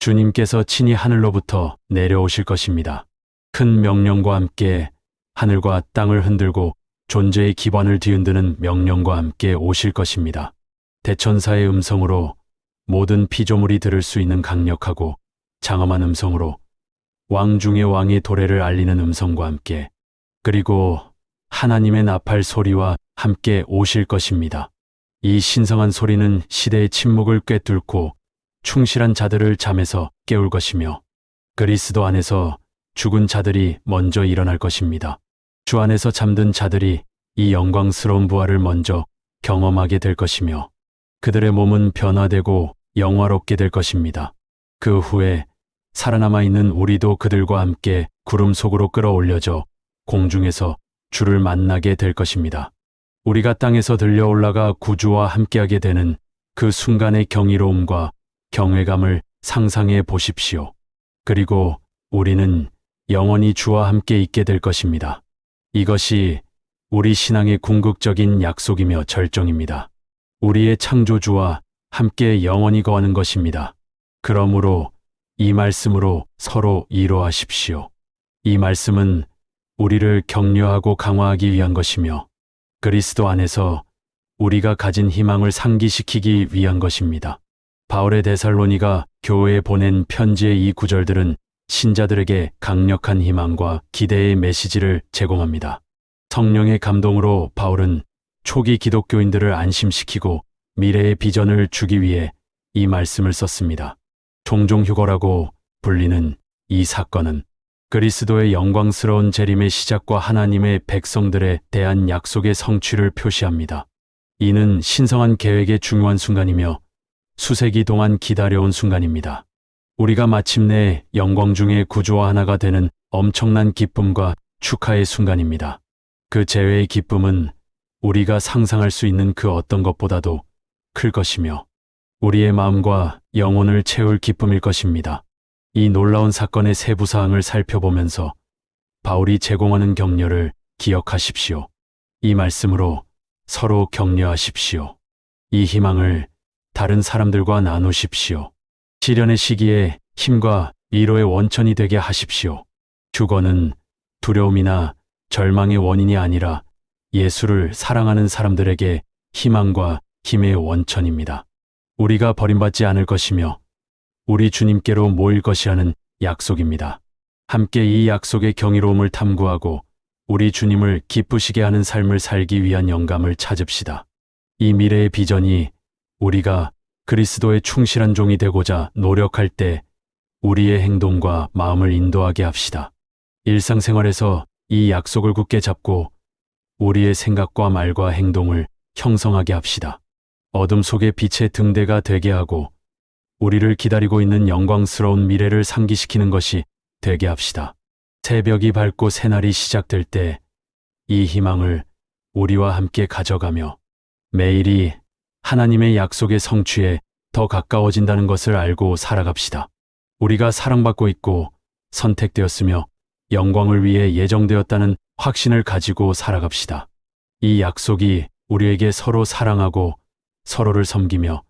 주님께서 친히 하늘로부터 내려오실 것입니다. 큰 명령과 함께 하늘과 땅을 흔들고 존재의 기반을 뒤흔드는 명령과 함께 오실 것입니다. 대천사의 음성으로 모든 피조물이 들을 수 있는 강력하고 장엄한 음성으로 왕 중의 왕의 도래를 알리는 음성과 함께, 그리고 하나님의 나팔 소리와 함께 오실 것입니다. 이 신성한 소리는 시대의 침묵을 꿰뚫고 충실한 자들을 잠에서 깨울 것이며, 그리스도 안에서 죽은 자들이 먼저 일어날 것입니다. 주 안에서 잠든 자들이 이 영광스러운 부활을 먼저 경험하게 될 것이며, 그들의 몸은 변화되고 영화롭게 될 것입니다. 그 후에 살아남아 있는 우리도 그들과 함께 구름 속으로 끌어올려져 공중에서 주를 만나게 될 것입니다. 우리가 땅에서 들려 올라가 구주와 함께하게 되는 그 순간의 경이로움과 경외감을 상상해 보십시오. 그리고 우리는 영원히 주와 함께 있게 될 것입니다. 이것이 우리 신앙의 궁극적인 약속이며 절정입니다. 우리의 창조주와 함께 영원히 거하는 것입니다. 그러므로 이 말씀으로 서로 위로하십시오. 이 말씀은 우리를 격려하고 강화하기 위한 것이며, 그리스도 안에서 우리가 가진 희망을 상기시키기 위한 것입니다. 바울의 데살로니가 교회에 보낸 편지의 이 구절들은 신자들에게 강력한 희망과 기대의 메시지를 제공합니다. 성령의 감동으로 바울은 초기 기독교인들을 안심시키고 미래의 비전을 주기 위해 이 말씀을 썼습니다. 종종휴거라고 불리는 이 사건은 그리스도의 영광스러운 재림의 시작과 하나님의 백성들에 대한 약속의 성취를 표시합니다. 이는 신성한 계획의 중요한 순간이며 수세기 동안 기다려온 순간입니다. 우리가 마침내 영광 중의 구주와 하나가 되는 엄청난 기쁨과 축하의 순간입니다. 그 재회의 기쁨은 우리가 상상할 수 있는 그 어떤 것보다도 클 것이며 우리의 마음과 영혼을 채울 기쁨일 것입니다. 이 놀라운 사건의 세부 사항을 살펴보면서 바울이 제공하는 격려를 기억하십시오. 이 말씀으로 서로 격려하십시오. 이 희망을 다른 사람들과 나누십시오. 시련의 시기에 힘과 위로의 원천이 되게 하십시오. 휴거는 두려움이나 절망의 원인이 아니라 예수를 사랑하는 사람들에게 희망과 힘의 원천입니다. 우리가 버림받지 않을 것이며 우리 주님께로 모일 것이라는 약속입니다. 함께 이 약속의 경이로움을 탐구하고 우리 주님을 기쁘시게 하는 삶을 살기 위한 영감을 찾읍시다. 이 미래의 비전이 우리가 그리스도의 충실한 종이 되고자 노력할 때 우리의 행동과 마음을 인도하게 합시다. 일상생활에서 이 약속을 굳게 잡고 우리의 생각과 말과 행동을 형성하게 합시다. 어둠 속의 빛의 등대가 되게 하고 우리를 기다리고 있는 영광스러운 미래를 상기시키는 것이 되게 합시다. 새벽이 밝고 새날이 시작될 때 이 희망을 우리와 함께 가져가며 매일이 하나님의 약속의 성취에 더 가까워진다는 것을 알고 살아갑시다. 우리가 사랑받고 있고 선택되었으며 영광을 위해 예정되었다는 확신을 가지고 살아갑시다. 이 약속이 우리에게 서로 사랑하고 서로를 섬기며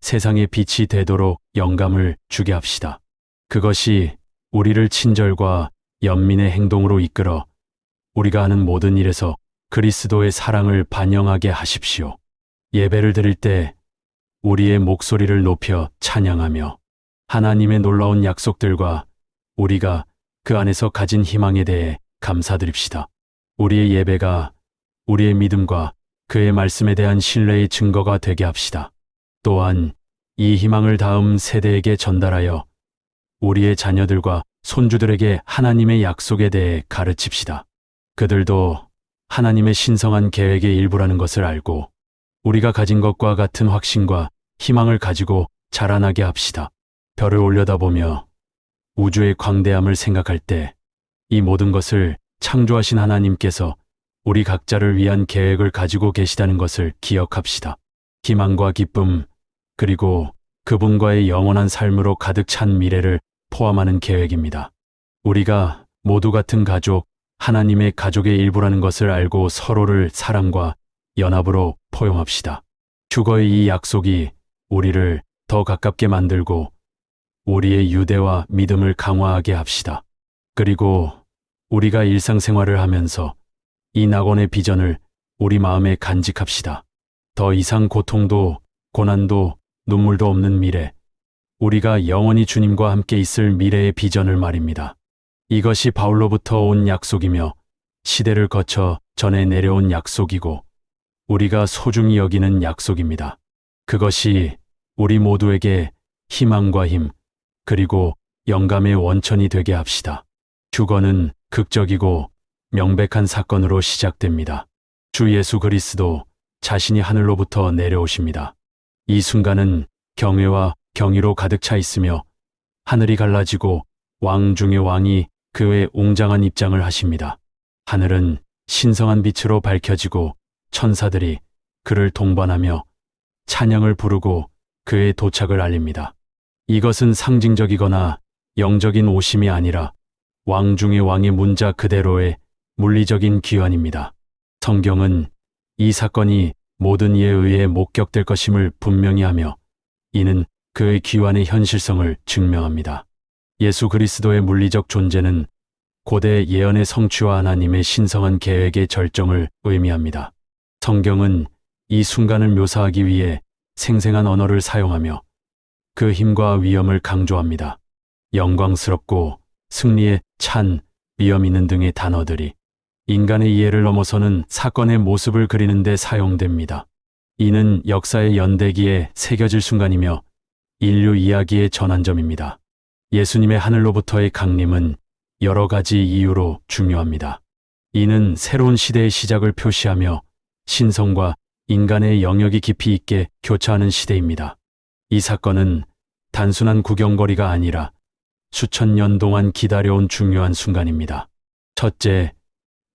세상의 빛이 되도록 영감을 주게 합시다. 그것이 우리를 친절과 연민의 행동으로 이끌어 우리가 하는 모든 일에서 그리스도의 사랑을 반영하게 하십시오. 예배를 드릴 때 우리의 목소리를 높여 찬양하며 하나님의 놀라운 약속들과 우리가 그 안에서 가진 희망에 대해 감사드립시다. 우리의 예배가 우리의 믿음과 그의 말씀에 대한 신뢰의 증거가 되게 합시다. 또한 이 희망을 다음 세대에게 전달하여 우리의 자녀들과 손주들에게 하나님의 약속에 대해 가르칩시다. 그들도 하나님의 신성한 계획의 일부라는 것을 알고 우리가 가진 것과 같은 확신과 희망을 가지고 자라나게 합시다. 별을 올려다보며 우주의 광대함을 생각할 때 이 모든 것을 창조하신 하나님께서 우리 각자를 위한 계획을 가지고 계시다는 것을 기억합시다. 희망과 기쁨, 그리고 그분과의 영원한 삶으로 가득 찬 미래를 포함하는 계획입니다. 우리가 모두 같은 가족, 하나님의 가족의 일부라는 것을 알고 서로를 사랑과 연합으로 포용합시다. 휴거의 이 약속이 우리를 더 가깝게 만들고 우리의 유대와 믿음을 강화하게 합시다. 그리고 우리가 일상생활을 하면서 이 낙원의 비전을 우리 마음에 간직합시다. 더 이상 고통도 고난도 눈물도 없는 미래, 우리가 영원히 주님과 함께 있을 미래의 비전을 말입니다. 이것이 바울로부터 온 약속이며 시대를 거쳐 전해 내려온 약속이고 우리가 소중히 여기는 약속입니다. 그것이 우리 모두에게 희망과 힘, 그리고 영감의 원천이 되게 합시다. 휴거는 극적이고 명백한 사건으로 시작됩니다. 주 예수 그리스도 자신이 하늘로부터 내려오십니다. 이 순간은 경외와 경의로 가득 차 있으며 하늘이 갈라지고 왕 중의 왕이 그의 웅장한 입장을 하십니다. 하늘은 신성한 빛으로 밝혀지고 천사들이 그를 동반하며 찬양을 부르고 그의 도착을 알립니다. 이것은 상징적이거나 영적인 오심이 아니라 왕 중의 왕의 문자 그대로의 물리적인 귀환입니다. 성경은 이 사건이 모든 이에 의해 목격될 것임을 분명히 하며 이는 그의 귀환의 현실성을 증명합니다. 예수 그리스도의 물리적 존재는 고대 예언의 성취와 하나님의 신성한 계획의 절정을 의미합니다. 성경은 이 순간을 묘사하기 위해 생생한 언어를 사용하며 그 힘과 위엄을 강조합니다. 영광스럽고 승리에 찬, 위엄 있는 등의 단어들이 인간의 이해를 넘어서는 사건의 모습을 그리는 데 사용됩니다. 이는 역사의 연대기에 새겨질 순간이며 인류 이야기의 전환점입니다. 예수님의 하늘로부터의 강림은 여러 가지 이유로 중요합니다. 이는 새로운 시대의 시작을 표시하며 신성과 인간의 영역이 깊이 있게 교차하는 시대입니다. 이 사건은 단순한 구경거리가 아니라 수천 년 동안 기다려온 중요한 순간입니다. 첫째,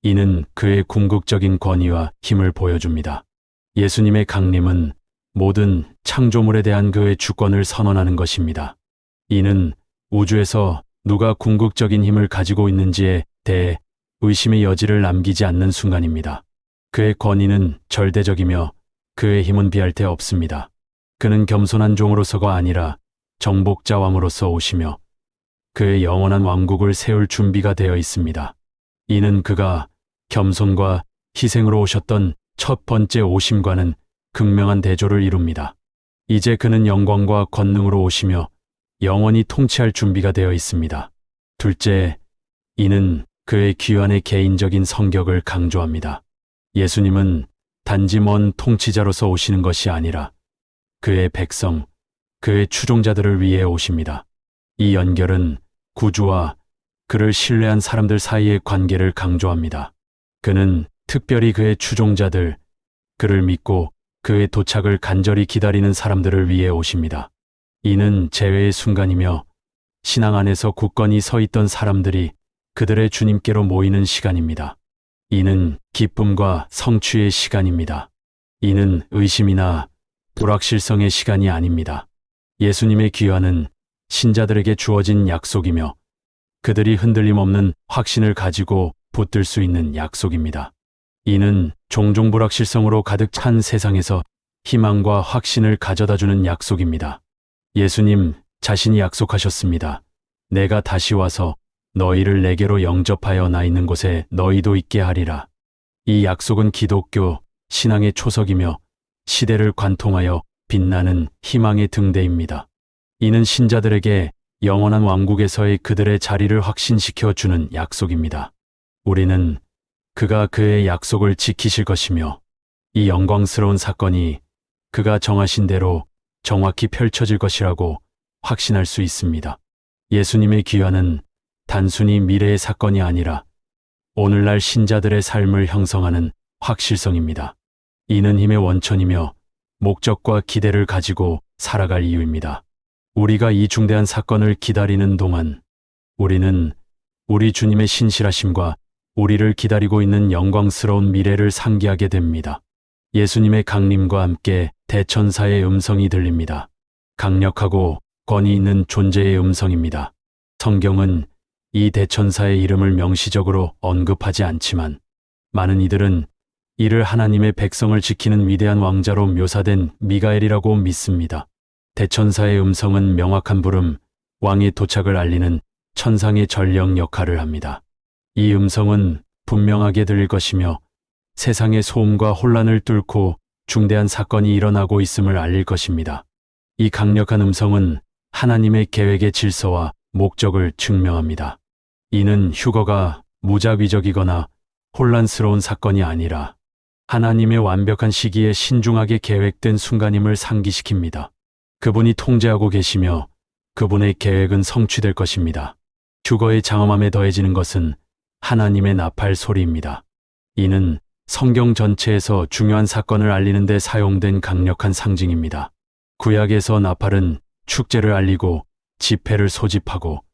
이는 그의 궁극적인 권위와 힘을 보여줍니다. 예수님의 강림은 모든 창조물에 대한 그의 주권을 선언하는 것입니다. 이는 우주에서 누가 궁극적인 힘을 가지고 있는지에 대해 의심의 여지를 남기지 않는 순간입니다. 그의 권위는 절대적이며 그의 힘은 비할 데 없습니다. 그는 겸손한 종으로서가 아니라 정복자 왕으로서 오시며 그의 영원한 왕국을 세울 준비가 되어 있습니다. 이는 그가 겸손과 희생으로 오셨던 첫 번째 오심과는 극명한 대조를 이룹니다. 이제 그는 영광과 권능으로 오시며 영원히 통치할 준비가 되어 있습니다. 둘째, 이는 그의 귀환의 개인적인 성격을 강조합니다. 예수님은 단지 먼 통치자로서 오시는 것이 아니라 그의 백성, 그의 추종자들을 위해 오십니다. 이 연결은 구주와 그를 신뢰한 사람들 사이의 관계를 강조합니다. 그는 특별히 그의 추종자들, 그를 믿고 그의 도착을 간절히 기다리는 사람들을 위해 오십니다. 이는 재회의 순간이며 신앙 안에서 굳건히 서 있던 사람들이 그들의 주님께로 모이는 시간입니다. 이는 기쁨과 성취의 시간입니다. 이는 의심이나 불확실성의 시간이 아닙니다. 예수님의 귀환은 신자들에게 주어진 약속이며 그들이 흔들림 없는 확신을 가지고 붙들 수 있는 약속입니다. 이는 종종 불확실성으로 가득 찬 세상에서 희망과 확신을 가져다주는 약속입니다. 예수님 자신이 약속하셨습니다. 내가 다시 와서 너희를 내게로 영접하여 나 있는 곳에 너희도 있게 하리라. 이 약속은 기독교 신앙의 초석이며 시대를 관통하여 빛나는 희망의 등대입니다. 이는 신자들에게 영원한 왕국에서의 그들의 자리를 확신시켜 주는 약속입니다. 우리는 그가 그의 약속을 지키실 것이며 이 영광스러운 사건이 그가 정하신 대로 정확히 펼쳐질 것이라고 확신할 수 있습니다. 예수님의 귀환은 단순히 미래의 사건이 아니라 오늘날 신자들의 삶을 형성하는 확실성입니다. 이는 힘의 원천이며 목적과 기대를 가지고 살아갈 이유입니다. 우리가 이 중대한 사건을 기다리는 동안 우리는 우리 주님의 신실하심과 우리를 기다리고 있는 영광스러운 미래를 상기하게 됩니다. 예수님의 강림과 함께 대천사의 음성이 들립니다. 강력하고 권위 있는 존재의 음성입니다. 성경은 이 대천사의 이름을 명시적으로 언급하지 않지만 많은 이들은 이를 하나님의 백성을 지키는 위대한 왕자로 묘사된 미가엘이라고 믿습니다. 대천사의 음성은 명확한 부름, 왕의 도착을 알리는 천상의 전령 역할을 합니다. 이 음성은 분명하게 들릴 것이며 세상의 소음과 혼란을 뚫고 중대한 사건이 일어나고 있음을 알릴 것입니다. 이 강력한 음성은 하나님의 계획의 질서와 목적을 증명합니다. 이는 휴거가 무자비적이거나 혼란스러운 사건이 아니라 하나님의 완벽한 시기에 신중하게 계획된 순간임을 상기시킵니다. 그분이 통제하고 계시며 그분의 계획은 성취될 것입니다. 휴거의 장엄함에 더해지는 것은 하나님의 나팔 소리입니다. 이는 성경 전체에서 중요한 사건을 알리는 데 사용된 강력한 상징입니다. 구약에서 나팔은 축제를 알리고 집회를 소집하고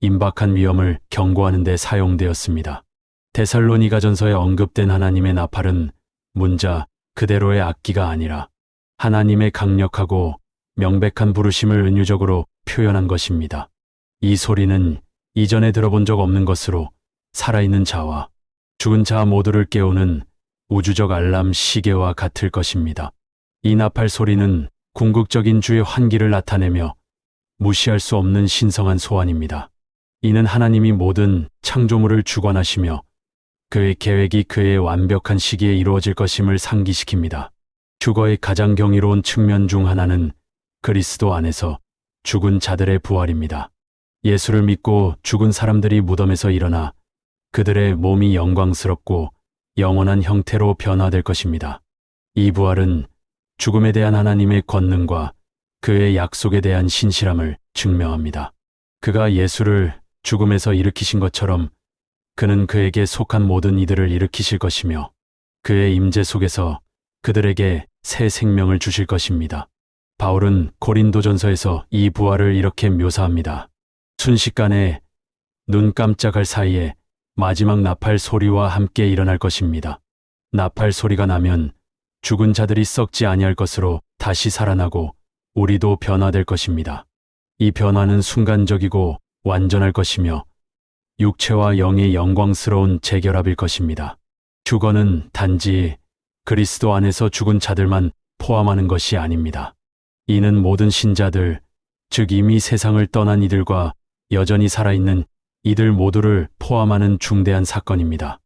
임박한 위험을 경고하는 데 사용되었습니다. 데살로니가전서에 언급된 하나님의 나팔은 문자 그대로의 악기가 아니라 하나님의 강력하고 명백한 부르심을 은유적으로 표현한 것입니다. 이 소리는 이전에 들어본 적 없는 것으로 살아있는 자와 죽은 자 모두를 깨우는 우주적 알람 시계와 같을 것입니다. 이 나팔 소리는 궁극적인 주의 환기를 나타내며 무시할 수 없는 신성한 소환입니다. 이는 하나님이 모든 창조물을 주관하시며 그의 계획이 그의 완벽한 시기에 이루어질 것임을 상기시킵니다. 휴거의 가장 경이로운 측면 중 하나는 그리스도 안에서 죽은 자들의 부활입니다. 예수를 믿고 죽은 사람들이 무덤에서 일어나 그들의 몸이 영광스럽고 영원한 형태로 변화될 것입니다. 이 부활은 죽음에 대한 하나님의 권능과 그의 약속에 대한 신실함을 증명합니다. 그가 예수를 죽음에서 일으키신 것처럼 그는 그에게 속한 모든 이들을 일으키실 것이며 그의 임재 속에서 그들에게 새 생명을 주실 것입니다. 바울은 고린도전서에서 이 부활을 이렇게 묘사합니다. 순식간에 눈 깜짝할 사이에 마지막 나팔 소리와 함께 일어날 것입니다. 나팔 소리가 나면 죽은 자들이 썩지 아니할 것으로 다시 살아나고 우리도 변화될 것입니다. 이 변화는 순간적이고 완전할 것이며 육체와 영의 영광스러운 재결합일 것입니다. 휴거는 단지 그리스도 안에서 죽은 자들만 포함하는 것이 아닙니다. 이는 모든 신자들, 즉 이미 세상을 떠난 이들과 여전히 살아있는 이들 모두를 포함하는 중대한 사건입니다.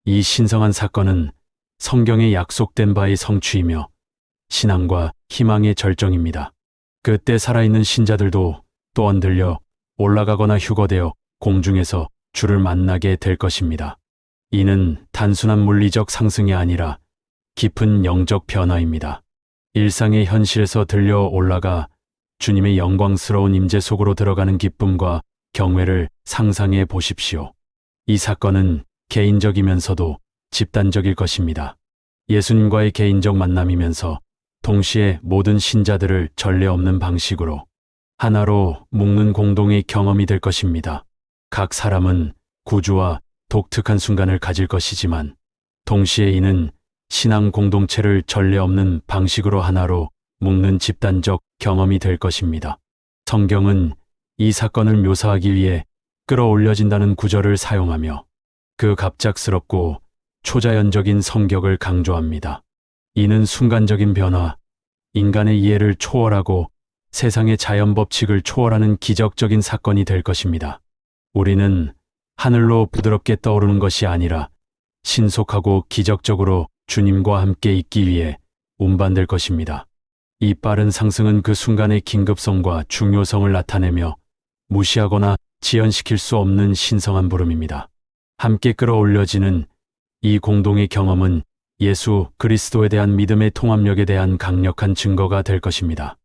이 신성한 사건은 성경에 약속된 바의 성취이며 신앙과 희망의 절정입니다. 그때 살아있는 신자들도 또 언들려 올라가거나 휴거되어 공중에서 주를 만나게 될 것입니다. 이는 단순한 물리적 상승이 아니라 깊은 영적 변화입니다. 일상의 현실에서 들려 올라가 주님의 영광스러운 임재 속으로 들어가는 기쁨과 경외를 상상해 보십시오. 이 사건은 개인적이면서도 집단적일 것입니다. 예수님과의 개인적 만남이면서 동시에 모든 신자들을 전례 없는 방식으로 하나로 묶는 공동의 경험이 될 것입니다. 각 사람은 구주와 독특한 순간을 가질 것이지만 동시에 이는 신앙 공동체를 전례 없는 방식으로 하나로 묶는 집단적 경험이 될 것입니다. 성경은 이 사건을 묘사하기 위해 끌어올려진다는 구절을 사용하며 그 갑작스럽고 초자연적인 성격을 강조합니다. 이는 순간적인 변화, 인간의 이해를 초월하고 세상의 자연 법칙을 초월하는 기적적인 사건이 될 것입니다. 우리는 하늘로 부드럽게 떠오르는 것이 아니라 신속하고 기적적으로 주님과 함께 있기 위해 운반될 것입니다. 이 빠른 상승은 그 순간의 긴급성과 중요성을 나타내며 무시하거나 지연시킬 수 없는 신성한 부름입니다. 함께 끌어올려지는 이 공동의 경험은 예수 그리스도에 대한 믿음의 통합력에 대한 강력한 증거가 될 것입니다.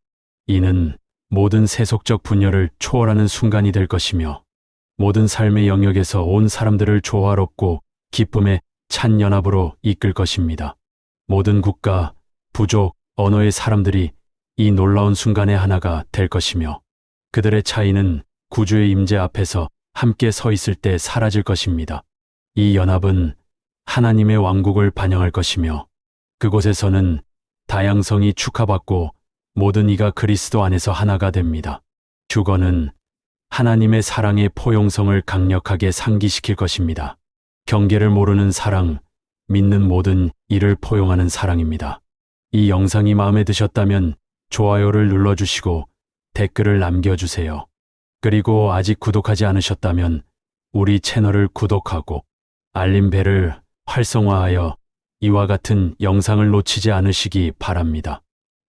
이는 모든 세속적 분열을 초월하는 순간이 될 것이며 모든 삶의 영역에서 온 사람들을 조화롭고 기쁨의 찬 연합으로 이끌 것입니다. 모든 국가, 부족, 언어의 사람들이 이 놀라운 순간의 하나가 될 것이며 그들의 차이는 구주의 임재 앞에서 함께 서 있을 때 사라질 것입니다. 이 연합은 하나님의 왕국을 반영할 것이며 그곳에서는 다양성이 축하받고 모든 이가 그리스도 안에서 하나가 됩니다. 휴거는 하나님의 사랑의 포용성을 강력하게 상기시킬 것입니다. 경계를 모르는 사랑, 믿는 모든 이를 포용하는 사랑입니다. 이 영상이 마음에 드셨다면 좋아요를 눌러주시고 댓글을 남겨주세요. 그리고 아직 구독하지 않으셨다면 우리 채널을 구독하고 알림벨을 활성화하여 이와 같은 영상을 놓치지 않으시기 바랍니다.